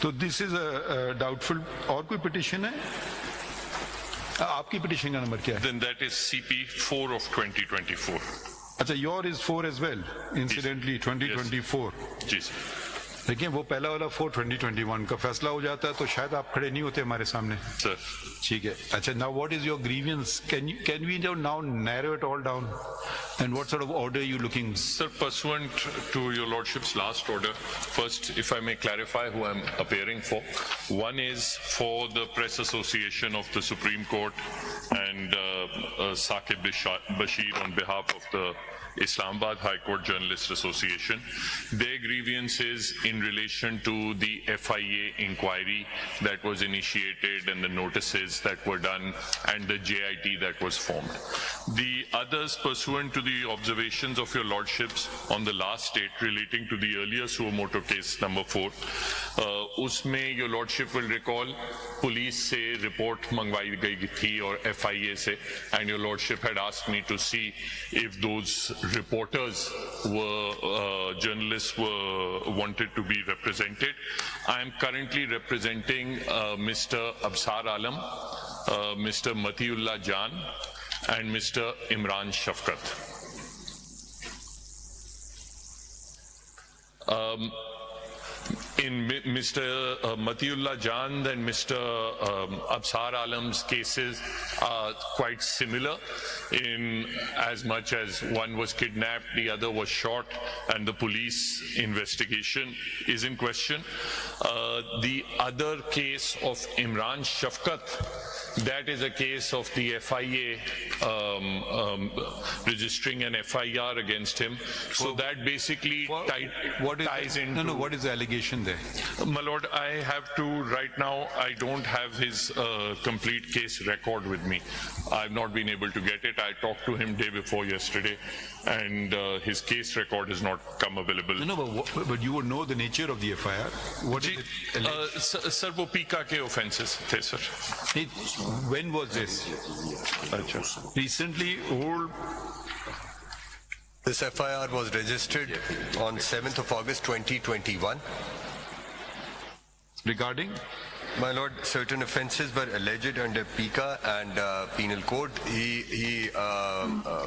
तो this is a doubtful. और कोई पिटिशन है? आपकी पिटिशन का नंबर क्या है? Then that is CP 4 of 2024. अच्छा, your is 4 as well incidentally 2024। जी सर। लेकिन वो पहला वाला 4 2021 का फैसला हो जाता है तो शायद आप खड़े नहीं होते हमारे सामने। सर ठीक है। अच्छा, now what is your grievance? Can we now narrow it all down and what sort of order you looking? Sir, pursuant to your lordship's last order, first, if I may clarify who I'm appearing for. One is for the Press Association of the Supreme Court and Saqib Bashir on behalf of the Islamabad High Court Journalist Association. Their grievance is in relation to the FIA inquiry that was initiated and the notices that were done and the JIT that was formed. The others, pursuant to the observations of your lordships on the last date relating to the earlier suo motu case number 4, उसमें your lordship will recall police से report मंगवाई गई थी और FIA से, and your lordship had asked me to see if those reporters were journalists were wanted to be represented. I am currently representing Mr. Absar Alam, Mr. Matiullah Jan and Mr. Imran Shafkat. In Mr. Matiullah Jan and Mr. Absar Alam's cases are quite similar in as much as one was kidnapped, the other was shot, and the police investigation is in question. The other case of Imran Shafkat, that is a case of the FIA registering an FIR against him. So that basically ties into... No, what is the allegation there? My lord, I have to, right now, I don't have his complete case record with me. I've not been able to get it. I talked to him day before yesterday, and his case record has not come available. No, but you would know the nature of the FIR. What is it? Sir, वो PECA के offenses थे, sir. When was this? Recently, old. This FIR was registered on 7th of August 2021. Regarding? My lord, certain offences were alleged under PECA and Penal Code.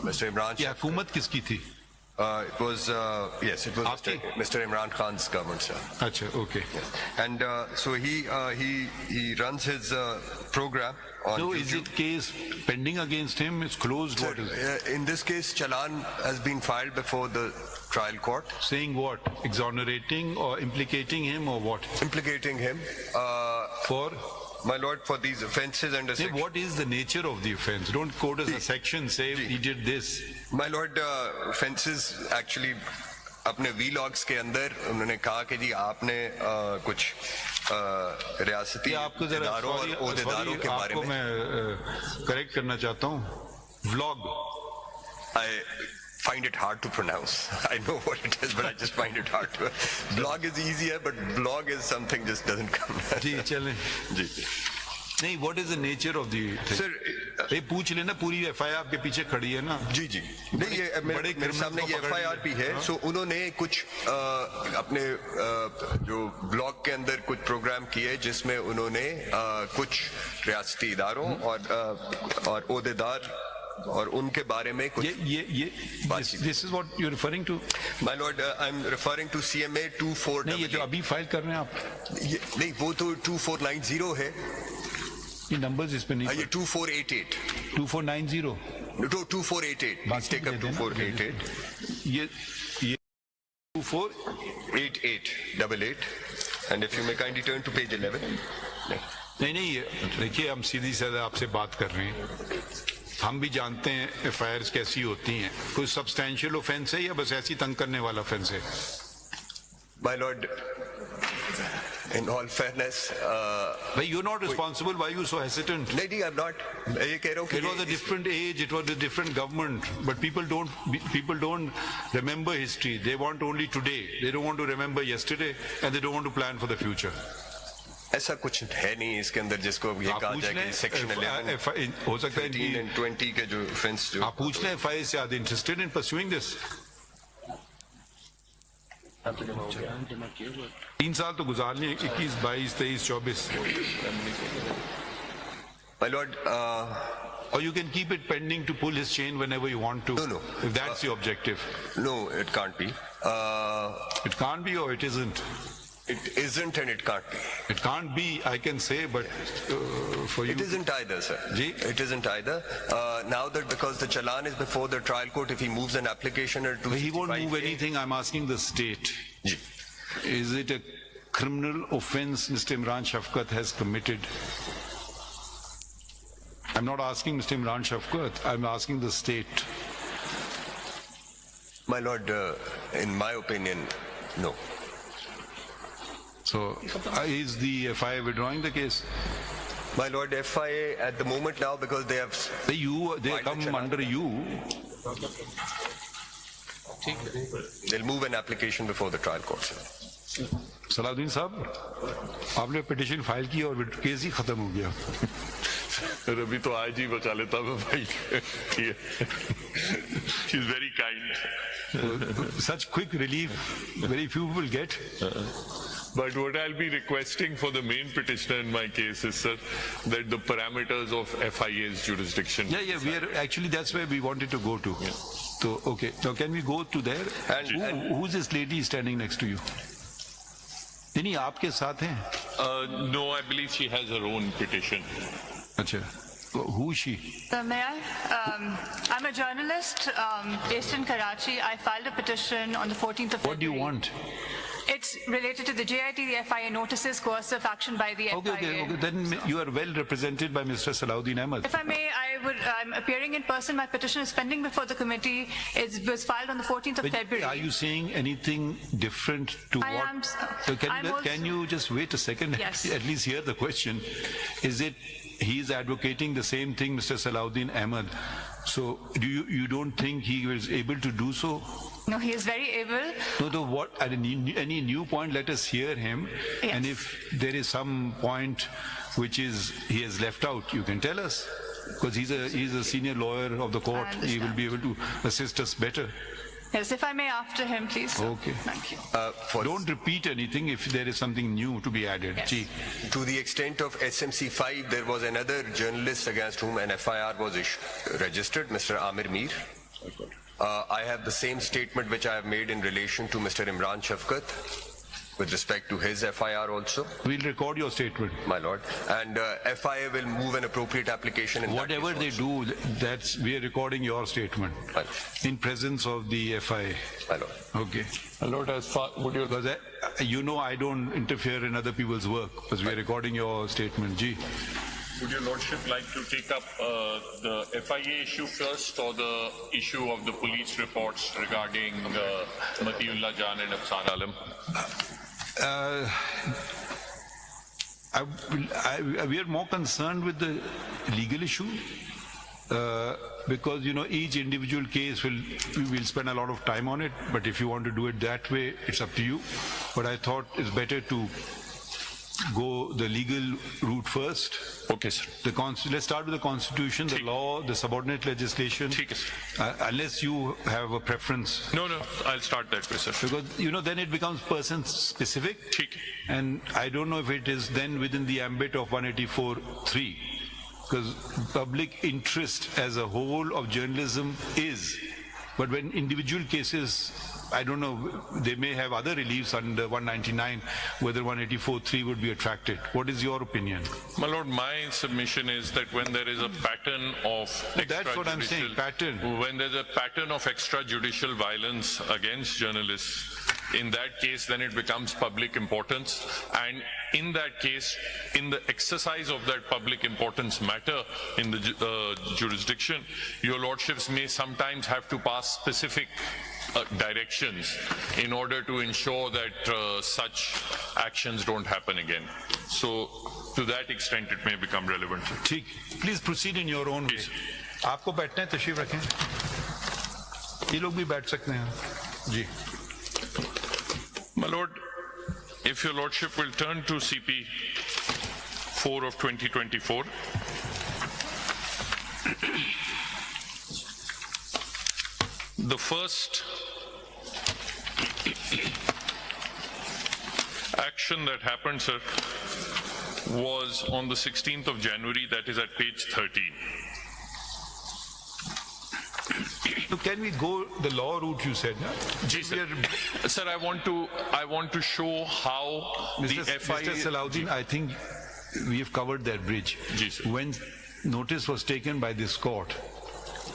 Mr. Imran ये हुकूमत किसकी थी? It was it was Mr. Imran Khan's government, sir. Acha, okay. Yes. And so he runs his program on So YouTube. is it case pending against him? It's closed? Sir, What is it? in this case, Challan has been filed before the trial court. Saying what? Exonerating or implicating him or what? Implicating him. For? My lord, for these offences under Say, section... what is the nature of the offence? Don't quote us a section, say he did this. My lord, offences actually अपने vlogs के अंदर उन्होंने कहा कि जी आपने कुछ रियासती इदारों और ओहदेदारों के बारे में... आपको मैं करेक्ट करना चाहता हूँ. Vlog. I find it hard to pronounce. I know what it is, but I just find it hard to... Blog is easier, but blog is something just doesn't come. जी चलें. जी. नहीं, what is the nature of the thing? Sir, ये पूछ लेना, पूरी FIR आपके पीछे खड़ी है ना? जी जी. नहीं, ये मेरे सामने ये FIR भी है. So उन्होंने कुछ अपने जो ब्लॉग के अंदर कुछ प्रोग्राम किए जिसमें उन्होंने कुछ रियासती इदारों और ओहदेदार और उनके बारे में कुछ this is what you're referring to? My lord, I'm referring to CMA 24... नहीं, ये जो अभी फाइल कर रहे हैं आप, नहीं, वो तो 2490 है. ये नंबर्स इस पे नहीं, ये 2488 2490 no 2488 please take up 2488 ये 2488 and if you may kindly turn to page 11. नहीं देखिए, हम सीधी साधा आपसे बात कर रहे हैं. हम भी जानते हैं FIRs कैसी होती हैं. कोई सब्सटैंशियल ऑफेंस है या बस ऐसी तंग करने वाला ऑफेंस है? My lord, in all fairness, but you're not responsible. Why are you so hesitant? Lady, I'm not. ये कह रहा हूँ कि it was a different age, it was a different government, but people don't remember history. They want only today. They don't want to remember yesterday, and they don't want to plan for the future. ऐसा कुछ है नहीं इसके अंदर जिसको ये कहा जाए कि सेक्शन 11 हो सकता है 13 and 20 के जो offense जो आप पूछ लें FIA से, are they interested in pursuing this? 3 साल तो गुजार लिए, 21, 22, 23, 24. My lord, Or you can keep it pending to pull his chain whenever you want to. No. If that's your objective. no, it can't be. It can't be or it isn't. It isn't and it can't be. It can't be, I can say, but for you. It isn't either, sir. Ji? It isn't either. Now that because the challan is before the trial court, if he moves an application or He won't move 265A, anything. I'm asking the state. Ji. Is it a criminal offense Mr. Imran Shafkat has committed? I'm not asking Mr. Imran Shafkat. I'm asking the state. My lord, in my opinion, no. So is the FIA withdrawing the case? My lord, FIA at the moment now, because they have They Why come the challan? under you. they'll move an application before the trial court, sir. Salauddin साहब, आपने petition file की और case ही खत्म हो गया. रवि तो आज ही बचा लेता मैं भाई. She's very kind. Such quick relief, very few people get. But what I'll be requesting for the main petitioner in my case is, sir, that the parameters of FIA's jurisdiction. Yeah, we are actually that's where we wanted to go to. So okay, now can we go to there? And- Who's this lady standing next to you? नहीं आपके साथ हैं? No, I believe she has her own petition. अच्छा, who is she? May I? I'm a journalist based in Karachi. I filed a petition on the 14th of What do you February. want? It's related to the JIT, the FIA notices, coercive action by the FIA. Okay. Then you are well represented by Mr. Salahuddin Ahmed. If I may, I'm appearing in person. My petition is pending before the committee. It was filed on the 14th of February. Are you saying anything different to I what? am, So I'm can you just wait a second? Yes. At least hear the question. Is it he is advocating the same thing, Mr. Salahuddin Ahmed? So you don't think he was able to do so? No, he is very able. No, what? At any new point, let us hear him. Yes. And if there is some point which is he has left out, you can tell us. Because he's a senior lawyer of the court. I He will understand. be able to assist us better. Yes, if I may, after him, please. Okay. Thank you. Don't repeat anything if there is something new to be added. Yes. Gee. To the extent of SMC 5, there was another journalist against whom an FIR was registered, Mr. Amir Mir. I have the same statement which I have made in relation to Mr. Imran Shafkat with respect to his FIR also, We'll record your statement. my lord. And FIA will move an appropriate application in that Whatever they case also. do, we are recording your statement My- in presence of the FIA. My lord. Okay. Lord, as far would you Because I don't interfere in other people's work because we are recording your statement. Gee. Would your lordship like to take up the FIA issue first or the issue of the police reports regarding Matiullah Jan and Afsan Alam? We are more concerned with the legal issue because each individual case we will spend a lot of time on it. But if you want to do it that way, it's up to you. But I thought it's better to go the legal route first. Okay, sir. Let's start with the constitution, the law, the subordinate legislation. ठीक है, sir. Unless you have a preference. No, I'll start that way, sir. Because then it becomes person specific. ठीक है. And I don't know if it is then within the ambit of 184(3), because public interest as a whole of journalism is, but when individual cases, I don't know, they may have other reliefs under 199, whether 184(3) would be attracted. What is your opinion? My lord, my submission is that when there is a pattern of That's what I'm saying, pattern. When there's a pattern of extrajudicial violence against journalists, in that case, then it becomes public importance. And in that case, in the exercise of that public importance matter in the jurisdiction, your lordships may sometimes have to pass specific directions in order to ensure that such actions don't happen again. So to that extent it may become relevant. ठीक, please proceed in your own way. आपको बैठना है, तशरीफ रखें. ये लोग भी बैठ सकते हैं. जी. My lord, if your lordship will turn to CP 4 of 2024. The first action that happened, sir, was on the 16th of January, that is at page 13. So can we go the law route you said? Na? Ji, sir. Sir, I want to show how Mr. the FIA... Mr. Salahuddin, I think we have covered that bridge. Ji, sir. When notice was taken by this court,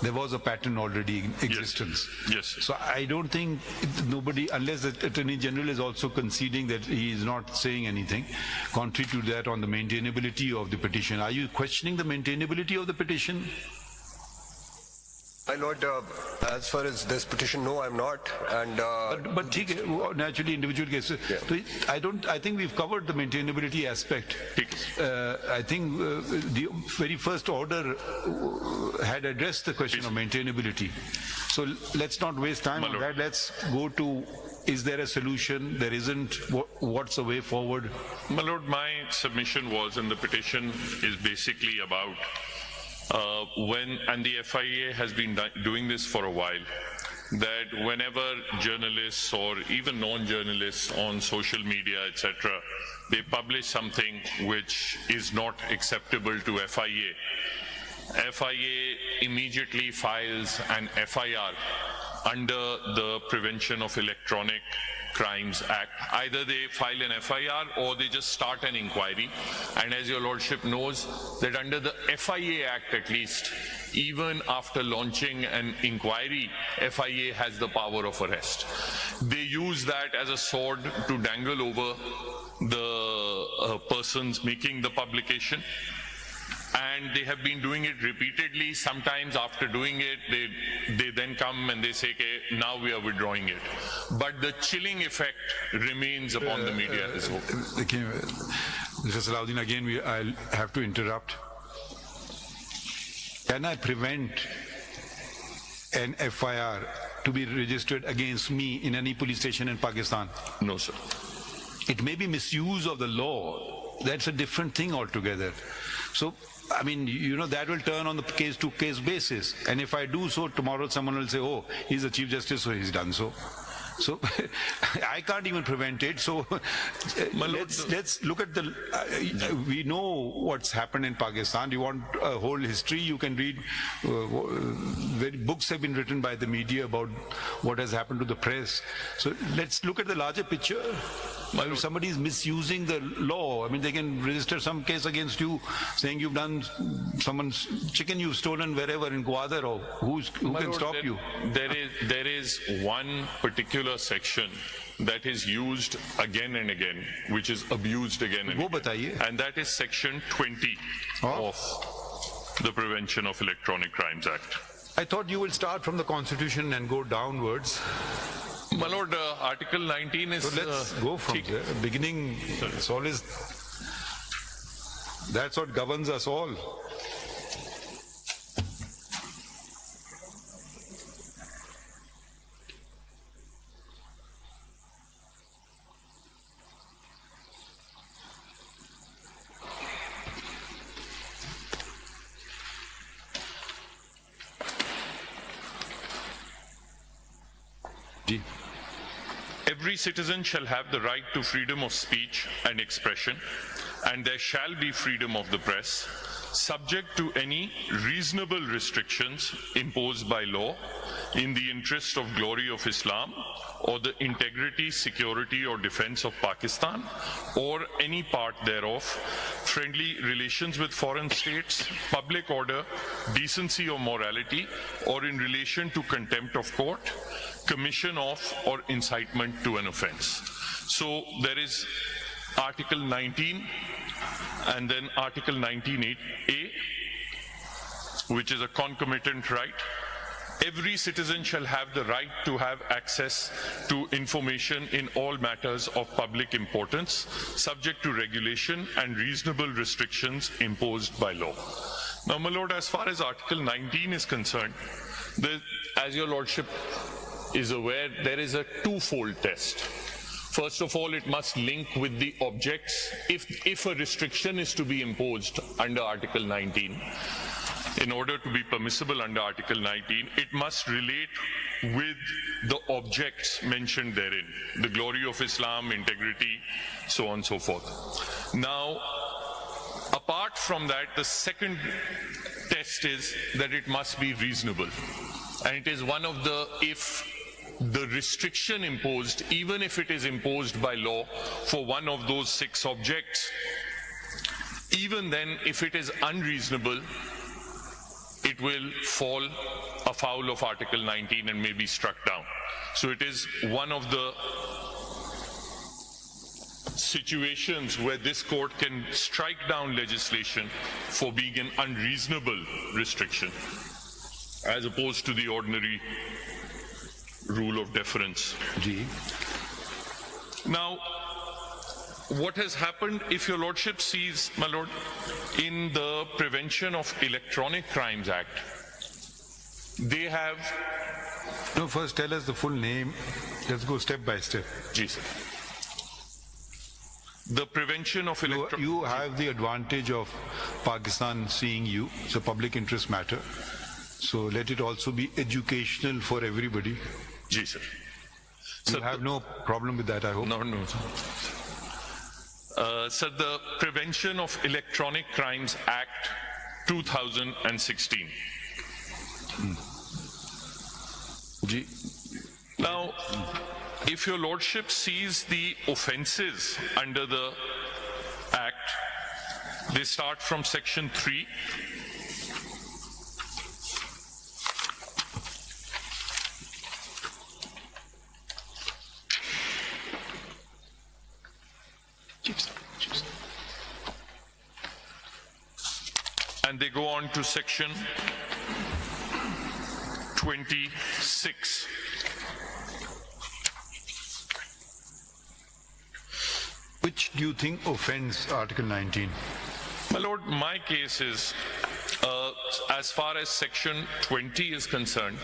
there was a pattern already in existence. Yes. So I don't think nobody, unless the Attorney General is also conceding that he is not saying anything, contrary to that on the maintainability of the petition. Are you questioning the maintainability of the petition? My lord, as far as this petition, no, I'm not. And But naturally, individual cases. Yeah. So I think we've covered the maintainability aspect. I think the very first order had addressed the question of maintainability. So let's not waste time on that. Let's go to, is there a solution? There isn't. What's the way forward? My lord, my submission was, and the petition is basically about and the FIA has been doing this for a while, that whenever journalists or even non-journalists on social media, etc., they publish something which is not acceptable to FIA, FIA immediately files an FIR under the Prevention of Electronic Crimes Act. Either they file an FIR or they just start an inquiry. And as your lordship knows, that under the FIA Act at least, even after launching an inquiry, FIA has the power of arrest. They use that as a sword to dangle over the persons making the publication. And they have been doing it repeatedly. Sometimes after doing it, they then come and they say, okay, now we are withdrawing it. But the chilling effect remains upon the media as well. Mr. Salahuddin, again, I'll have to interrupt. Can I prevent an FIR to be registered against me in any police station in Pakistan? No, sir. It may be misuse of the law. That's a different thing altogether. So, I mean, you know, that will turn on the case-to-case basis. And if I do so, tomorrow someone will say, oh, he's the Chief Justice, so he's done so. So I can't even prevent it. So let's look at the, we know what's happened in Pakistan. You want a whole history, you can read, books have been written by the media about what has happened to the press. So let's look at the larger picture. If somebody is misusing the law, I mean, they can register some case against you saying you've done someone's chicken you've stolen wherever in Gwadar, or who can stop you? There is one particular section that is used again and again, which is abused again and again. And that is section 20 of the Prevention of Electronic Crimes Act. I thought you will start from the Constitution and go downwards. My lord, Article 19 is... So let's go from the beginning. It's always... That's what governs us all. Every citizen shall have the right to freedom of speech and expression, and there shall be freedom of the press, subject to any reasonable restrictions imposed by law in the interest of glory of Islam or the integrity, security or defense of Pakistan or any part thereof, friendly relations with foreign states, public order, decency or morality, or in relation to contempt of court, commission of or incitement to an offense. So there is Article 19 and then Article 19(a), which is a concomitant right. Every citizen shall have the right to have access to information in all matters of public importance, subject to regulation and reasonable restrictions imposed by law. Now, my lord, as far as Article 19 is concerned, as your lordship is aware, there is a twofold test. First of all, it must link with the objects. If a restriction is to be imposed under Article 19, in order to be permissible under Article 19, it must relate with the objects mentioned therein, the glory of Islam, integrity, so on and so forth. Now, apart from that, the second test is that it must be reasonable. And it is one of the, if the restriction imposed, even if it is imposed by law for one of those 6 objects, even then, if it is unreasonable, it will fall afoul of Article 19 and may be struck down. So it is one of the situations where this court can strike down legislation for being an unreasonable restriction, as opposed to the ordinary rule of deference. Now, what has happened, if your lordship sees, my lord, in the Prevention of Electronic Crimes Act, they have... No, first tell us the full name. Let's go step by step. Ji, sir. The Prevention of Electronic... You have the advantage of Pakistan seeing you. It's a public interest matter. So let it also be educational for everybody. Ji, sir. You have no problem with that, I hope? No, no, sir. So the Prevention of Electronic Crimes Act 2016. Now, if your lordship sees the offences under the Act, they start from Section 3. And they go on to Section 26. Which do you think offends Article 19? My lord, my case is, as far as Section 20 is concerned,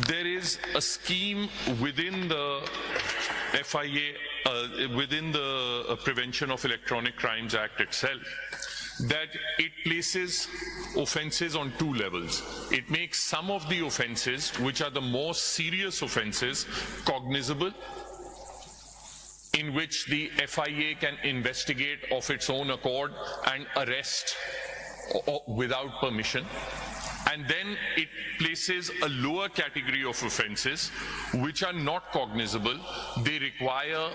there is a scheme within the FIA, within the Prevention of Electronic Crimes Act itself, that it places offences on 2 levels. It makes some of the offences, which are the more serious offences, cognizable, in which the FIA can investigate of its own accord and arrest without permission. And then it places a lower category of offences which are not cognizable. They require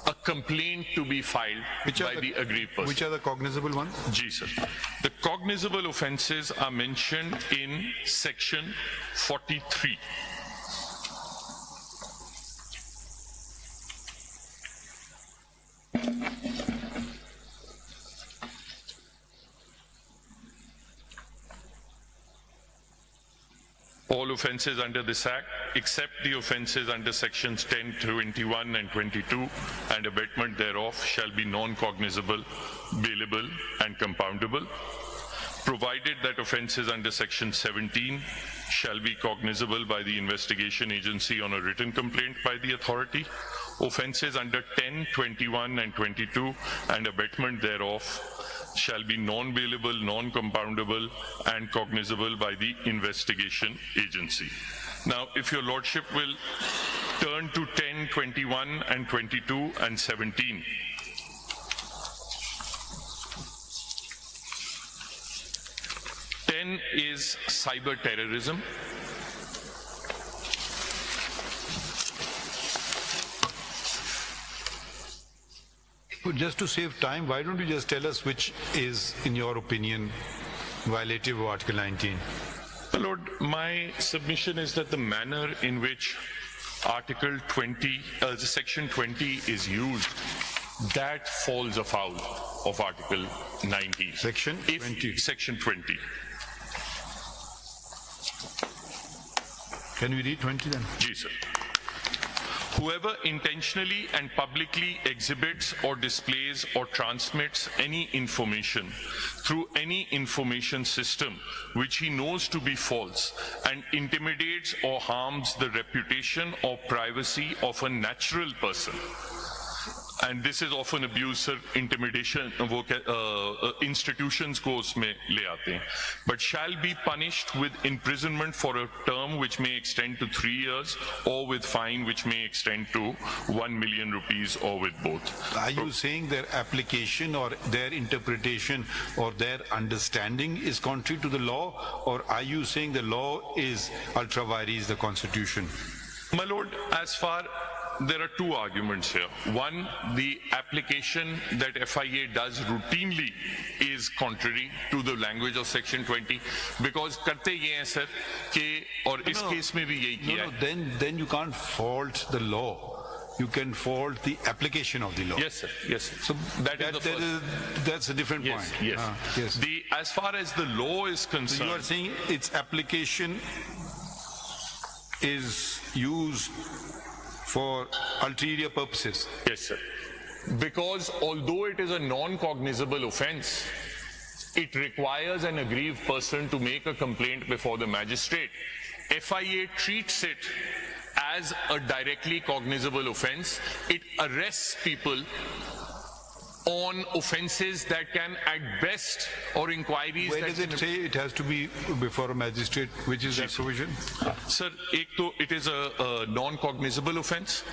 a complaint to be filed by the aggrieved person. Which are the cognizable ones? Ji, sir. The cognizable offences are mentioned in Section 43. All offences under this Act, except the offences under Sections 10, 21 and 22 and abatement thereof, shall be non-cognizable, bailable and compoundable, provided that offences under Section 17 shall be cognizable by the investigation agency on a written complaint by the authority. Offences under 10, 21 and 22 and abatement thereof shall be non-bailable, non-compoundable and cognizable by the investigation agency. Now, if your lordship will turn to 10, 21 and 22 and 17. Is cyber terrorism. Just to save time, why don't you just tell us which is, in your opinion, violative of Article 19? My Lord, my submission is that the manner in which Article 20, Section 20 is used, that falls afoul of Article 19. Section 20. Section 20. Can we read 20 then? Ji, sir. Whoever intentionally and publicly exhibits or displays or transmits any information through any information system which he knows to be false and intimidates or harms the reputation or privacy of a natural person. And this is often abused, sir, intimidation, institutions ko usme le aate hain. But shall be punished with imprisonment for a term which may extend to 3 years or with fine which may extend to 1 million rupees or with both. Are you saying their application or their interpretation or their understanding is contrary to the law, or are you saying the law is ultra vires the constitution? My lord, as far there are two arguments here. One, the application that FIA does routinely is contrary to the language of Section 20, because करते ये हैं sir कि और इस case में भी यही किया है. Then you can't fault the law. You can fault the application of the law. Yes, sir. Yes, sir. So that's a different point. Yes. Yes. As far as the law is So concerned, you are saying its application is used for ulterior purposes. yes, sir. Because although it is a non-cognizable offense, it requires an aggrieved person to make a complaint before the magistrate. FIA treats it as a directly cognizable offense. It arrests people on offenses that can at best, or inquiries Where that does it can- say it has to be before a magistrate? Which is that provision? Sir, ek to it is a non-cognizable offense.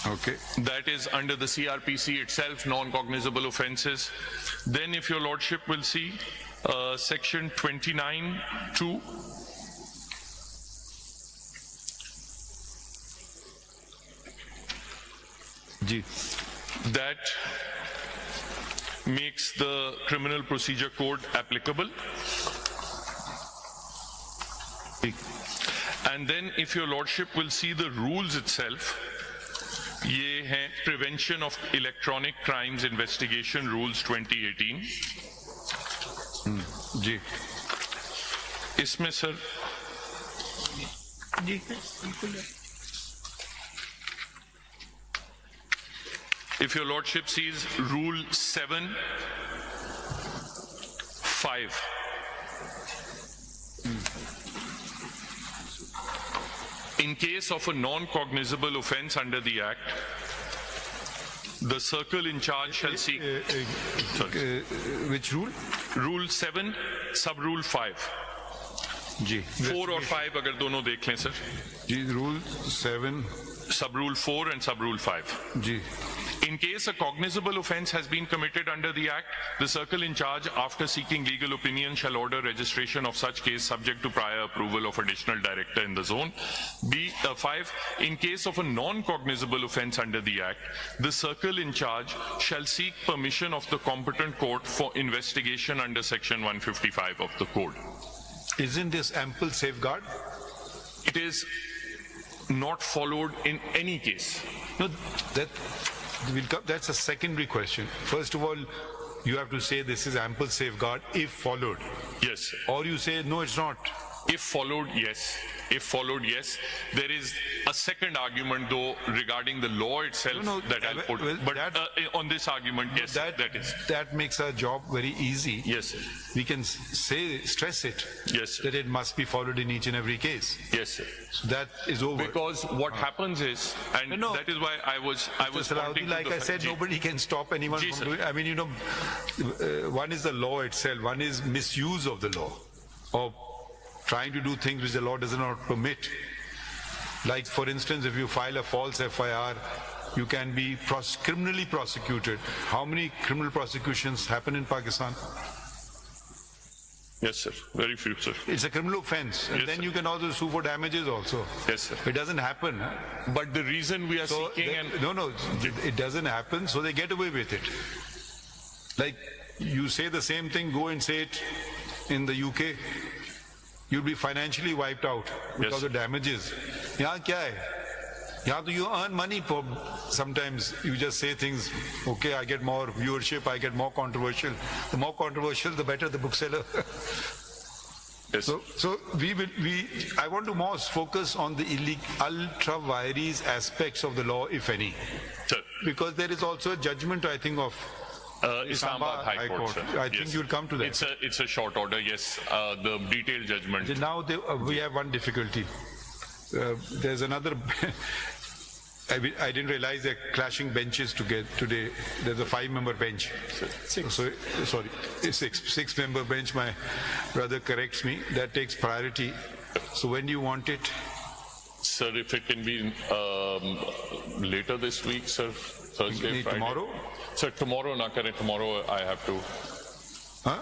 Okay. That is under the CRPC itself, non-cognizable offenses. Then if your lordship will see, section 29(2). Ji. That makes the Criminal Procedure Code applicable. And then if your lordship will see the rules itself, ये हैं Prevention of Electronic Crimes Investigation Rules 2018. Ji. इसमें sir if your lordship sees Rule 7(5). In case of a non-cognizable offense under the Act, the circle in charge shall seek. Sorry. Which rule? Rule 7, sub-rule 5. Ji. 4 और 5 अगर दोनों देख लें sir. Ji, rule 7. Sub-rule 4 and sub-rule 5. Ji. In case a cognizable offense has been committed under the Act, the circle in charge, after seeking legal opinion, shall order registration of such case subject to prior approval of additional director in the zone. 5. In case of a non-cognizable offense under the Act, the circle in charge shall seek permission of the competent court for investigation under Section 155 of the Code. Isn't this ample safeguard? It is not followed in any case. No, that's a secondary question. First of all, you have to say this is ample safeguard if followed. Yes, sir. Or you say, no, it's not. If followed, yes. If followed, yes. There is a second argument, though, regarding the law itself that I'll put. well, but on this argument, yes, that is. That makes our job very easy. Yes, sir. We can stress it. Yes, sir. That it must be followed in each and every case. Yes, sir. So that is over. Because what happens is, and No. that is why I was pointing to like the I said, Ji. nobody can stop anyone Ji, from sir. doing. I mean, one is the law itself. One is misuse of the law, or trying to do things which the law does not permit. Like, for instance, if you file a false FIR, you can be criminally prosecuted. How many criminal prosecutions happen in Pakistan? Yes, sir. Very few, sir. It's a criminal offense. And Yes, then sir. you can also sue for damages also. Yes, sir. It doesn't happen. Huh? But the reason we are So seeking and no, it doesn't happen, so they get away with it. Like, you say the same thing, go and say it in the UK. You'll be financially wiped out because of damages. Yahan kya hai? Yahan you earn money for, sometimes you just say things, okay, I get more viewership, I get more controversial. The more controversial, the better the bookseller. Yes. So I want to more focus on the ultra vires aspects of the law, if any, Sir. because there is also a judgment, I think, of Islamabad High Court, sir. I think Yes. you'll come to that. It's a short order, yes. The detailed judgment. Now we have one difficulty. There's another. I didn't realize they're clashing benches today. There's a 5-member bench. Sorry, a six-member bench. My brother corrects me. That takes priority. So when do you want it? Sir, if it can be later this week, sir, Thursday, Friday. Tomorrow? Sir, tomorrow na kare. Tomorrow I have to. Huh?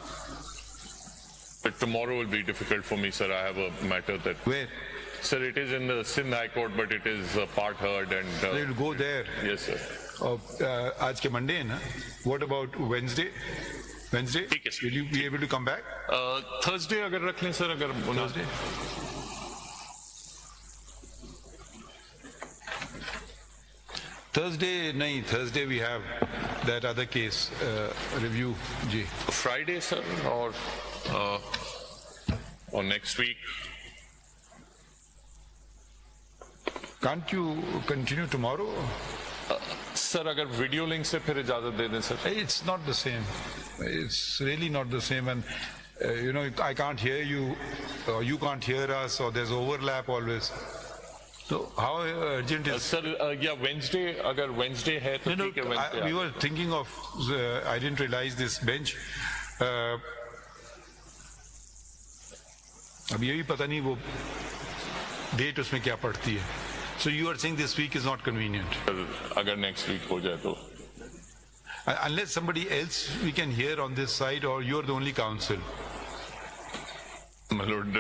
But tomorrow will be difficult for me, sir. I have a matter that. Where? Sir, it is in the Sindh High Court, but it is part heard and. They will go there. Yes, sir. आज के Monday है ना? What about Wednesday? Wednesday? ठीक है, sir. Will you be able to come back? Thursday अगर रख लें, sir, अगर Thursday? Thursday we have that other case review. Ji. Friday, sir, or next week. Can't you continue tomorrow? Sir, अगर video link से फिर इजाजत दे दें, sir. It's not the same. It's really not the same. And I can't hear you, or you can't hear us, or there's overlap always. So how urgent is? Sir, yeah, Wednesday. अगर Wednesday है तो ठीक है, Wednesday. We were thinking of. I didn't realize this bench. अब यही पता नहीं वो डेट उसमें क्या पड़ती है. So you are saying this week is not convenient. अगर next week हो जाए तो. Unless somebody else we can hear on this side, or you're the only counsel. My lord,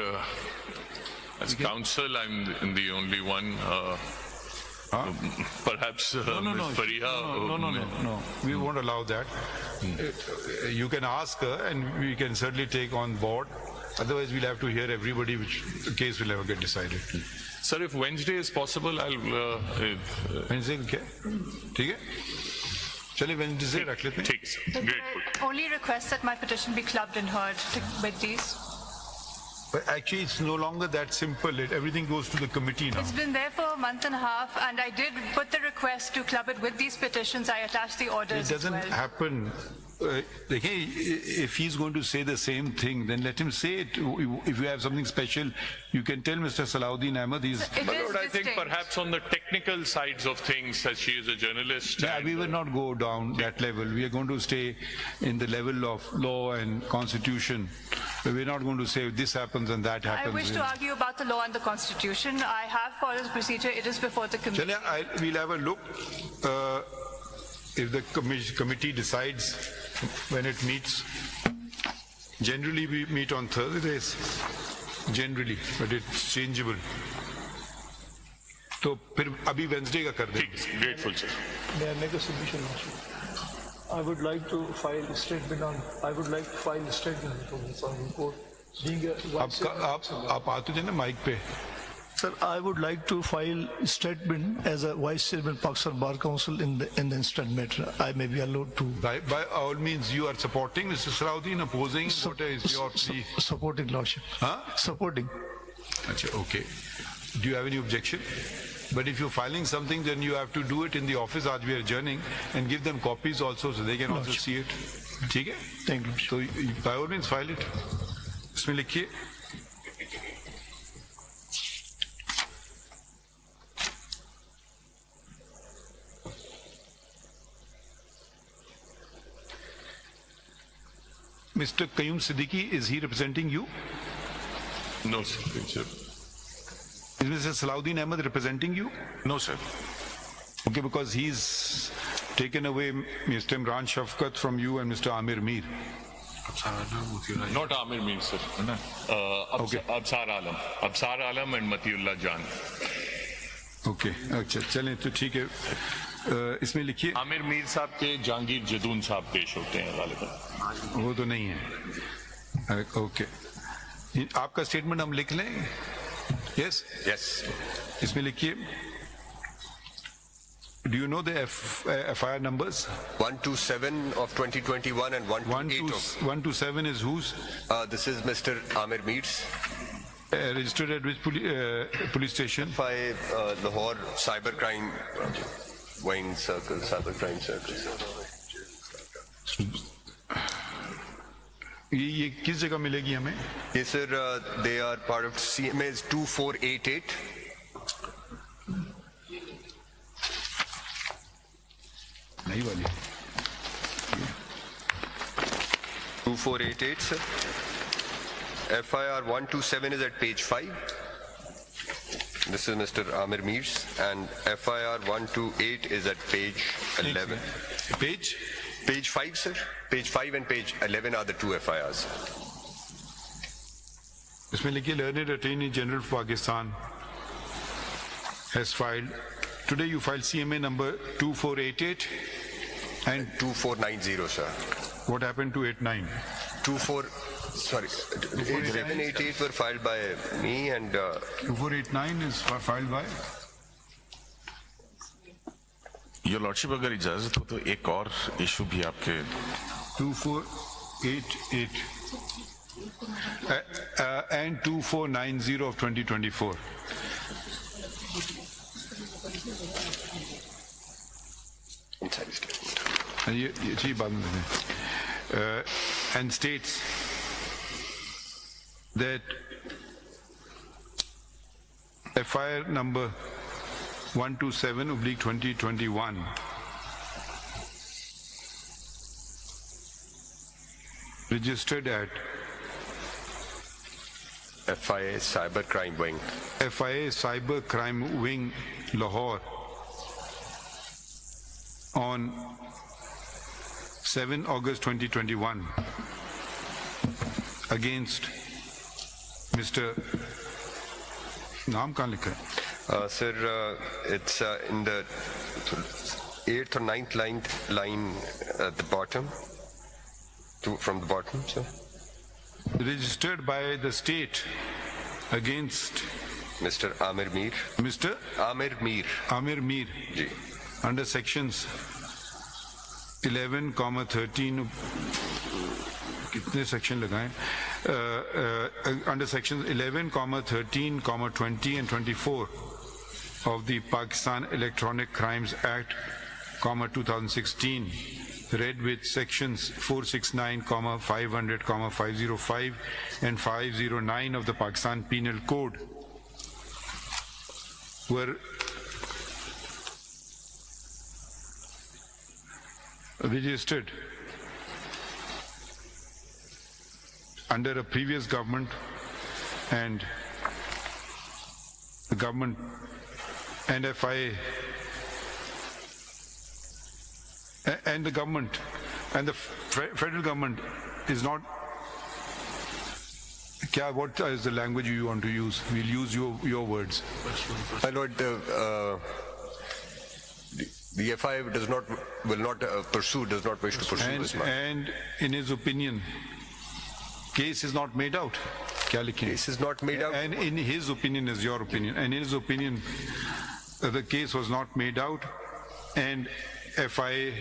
as counsel, I'm the only one. Perhaps Ms. Fariha. No. We won't allow that. You can ask her, and we can certainly take on board. Otherwise, we'll have to hear everybody, which case will never get decided. Sir, if Wednesday is possible, I'll. Wednesday, okay? ठीक है? चलिए Wednesday रख लेते हैं. ठीक है, sir. Grateful. Only request that my petition be clubbed and heard with these. But actually, it's no longer that simple. Everything goes to the committee now. It's been there for a month and a half, and I did put the request to club it with these petitions. I attached the orders It doesn't as well. happen. If he's going to say the same thing, then let him say it. If you have something special, you can tell Mr. Salahuddin Ahmed. It My is lord, I think distinct. perhaps on the technical sides of things, as she is a journalist. Yeah, and, we will not go down that level. We are going to stay in the level of law and constitution. We're not going to say this happens and that happens. I wish to argue about the law and the constitution. I have followed the procedure. It is before the committee. Chale, we'll have a look. If the committee decides when it meets, generally we meet on Thursdays, generally, but it's changeable. तो फिर अभी Wednesday का कर देंगे. ठीक है, grateful, sir. May I make a submission also? I would like to file a statement on from the Supreme Court. Being a vice आप आ तो जाना माइक पे. Sir, I would like to file a statement as a vice chairman Pakistan Bar Council in the instant matter. I may be allowed to. By all means, you are supporting Mr. Salahuddin, opposing. What is your plea? Supporting lordship. Huh? Supporting. Achha, okay. Do you have any objection? But if you're filing something, then you have to do it in the office as we are adjourning, and give them copies also so they can also see it. ठीक है? Thank you. So by all means file it. इसमें लिखिए. Mr. Qayyum Siddiqui, is he representing you? No, sir. Is Mr. Salahuddin Ahmed representing you? No, sir. Okay, because he's taken away Mr. Imran Shafqat from you and Mr. Amir Mir. Not Amir Mir, sir. Okay. Absar Alam and Matiullah Jan. Okay, अच्छा चलें तो ठीक है. इसमें लिखिए. आमिर मीर साहब के जहांगीर जदून साहब पेश होते हैं गालिबन. वो तो नहीं है. ओके. आपका स्टेटमेंट हम लिख लें. यस. Yes. इसमें लिखिए. Do you know the FIR numbers? 127 of 2021 and 128 of... 127 is whose? This is Mr. Amir Meer's. Registered at which police station? By Lahore Cybercrime Wing Circle, Cybercrime Circle. ये किस जगह मिलेगी हमें? Yes, sir. They are part of CMA's 2488. नहीं वाली. 2488, sir. FIR 127 is at page 5. This is Mr. Amir Meer's, and FIR 128 is at page 11. Page? Page 5, sir. Page 5 and page 11 are the two FIRs. इसमें लिखिए Learned Attorney General of Pakistan has filed. Today you filed CMA number 2488 and 2490, sir. what happened to 89? 8788 were filed by me, and 2489 is filed by? Your lordship अगर इजाजत हो तो एक और issue भी आपके 2488 and 2490 of 2024. ये चीज बाद में देखें. And states that FIR number 127/2021 registered at FIA Cybercrime Wing. FIA Cybercrime Wing, Lahore, on 7 August 2021 against Mr. नाम कहाँ लिखा है? Sir, it's in the 8th or 9th line at the bottom, from the bottom, sir. Registered by the state against Mr. Amir Meer. Mr. Amir Meer. Amir Meer Ji. under sections 11, 13 कितने section लगाएं? Under sections 11, 13, 20 and 24 of the Pakistan Electronic Crimes Act, 2016, read with sections 469, 500, 505 and 509 of the Pakistan Penal Code were registered under a previous government, and the government and FIA and the government and the federal government is not. What is the language you want to use? We'll use your words. My lord, the FIA will not pursue, does not wish to pursue this matter. And in his opinion, case is not made out. क्या लिखें? Case is not made out. And in his opinion is your opinion. And in his opinion, the case was not made out, and FIA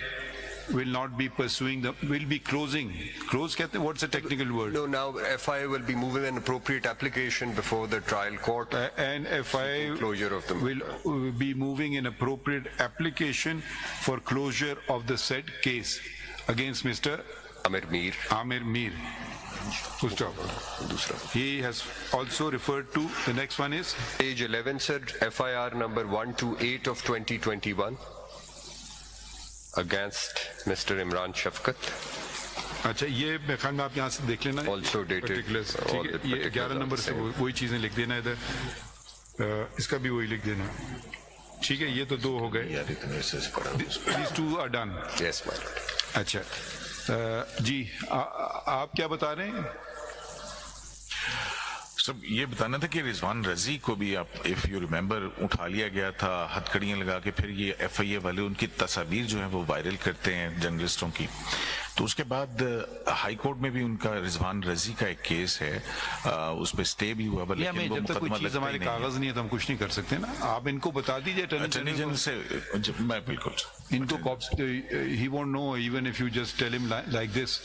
will not be pursuing will be closing. Close, what's the technical word? No, now FIA will be moving an appropriate application before the trial court. And FIA closure of them. will be moving an appropriate application for closure of the said case against Mr. Amir Meer. Amir Meer. He has also referred to, the next one is? Page 11, sir, FIR number 128 of 2021 against Mr. Imran Shafkat. अच्छा ये मैं ख्याल में आप यहाँ से देख लेना. Also dated. Particulars. ठीक है, ये 11 नंबर से वही चीजें लिख देना इधर. इसका भी वही लिख देना. ठीक है, ये तो दो हो गए. These two are done. Yes, my lord. अच्छा जी आप क्या बता रहे हैं? सब ये बताना था कि रिजवान रजी को भी आप इफ यू रिमेम्बर उठा लिया गया था हथकड़ियां लगा के, फिर ये FIA वाले उनकी तस्वीर जो है वो वायरल करते हैं जर्नलिस्टों की. तो उसके बाद हाई कोर्ट में भी उनका रिजवान रजी का एक केस है, उस पे स्टे भी हुआ, या मैं जब तक कोई चीज हमारे कागज नहीं है तो हम कुछ नहीं कर सकते ना। आप इनको बता दीजिए अटॉर्नी जनरल से, मैं बिल्कुल इनको he won't know even if you just tell him like this.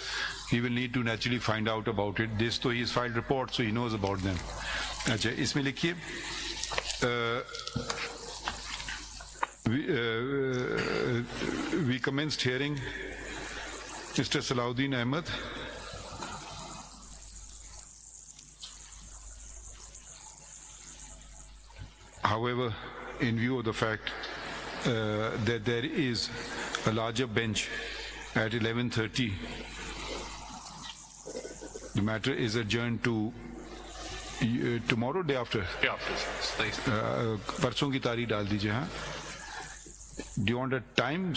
He will need to naturally find out about it. This तो he has filed reports, so he knows about them. अच्छा, इसमें लिखिए we commenced hearing Mr. Salahuddin Ahmed. However, in view of the fact that there is a larger bench at 11:30, the matter is adjourned to tomorrow, day after. परसों की तारीख डाल दीजिए, हाँ. Do you want a time?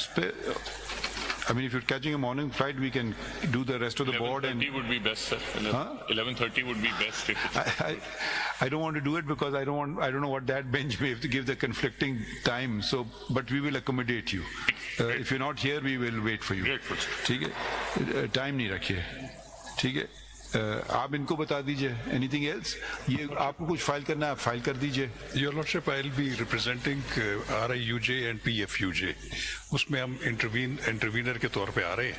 I mean, if you're catching a morning flight, we can do the rest of the board. 11:30 would be best, sir. 11:30 would be best. I don't want to do it because I don't know what that bench may have to give the conflicting time. So, but we will accommodate you. If you're not here, we will wait for you. Grateful, sir. ठीक है? Time नहीं रखिए. ठीक है? आप इनको बता दीजिए. Anything else? ये आपको कुछ फाइल करना है, आप फाइल कर दीजिए. Your Lordship, I'll be representing RIUJ and PFUJ. उसमें हम intervener के तौर पे आ रहे हैं.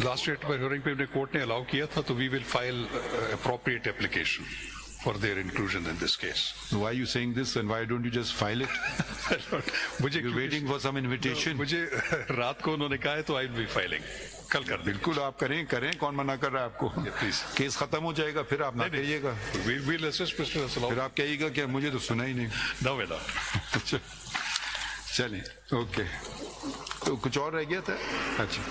Last date पर hearing पे हमने कोर्ट ने अलाउ किया था, तो we will file appropriate application for their inclusion in this case. Why are you saying this and why don't you just file it? You're waiting for some invitation. मुझे रात को उन्होंने कहा है, तो I will be filing. कल कर दें. बिल्कुल आप करें, कौन मना कर रहा है आपको? please. केस खत्म हो जाएगा, फिर आप ना कहिएगा. We'll assist Mr. Salahuddin. फिर आप कहिएगा कि मुझे तो सुना ही नहीं. No, we're not. चलिए, ओके. तो कुछ और रह गया था? अच्छा.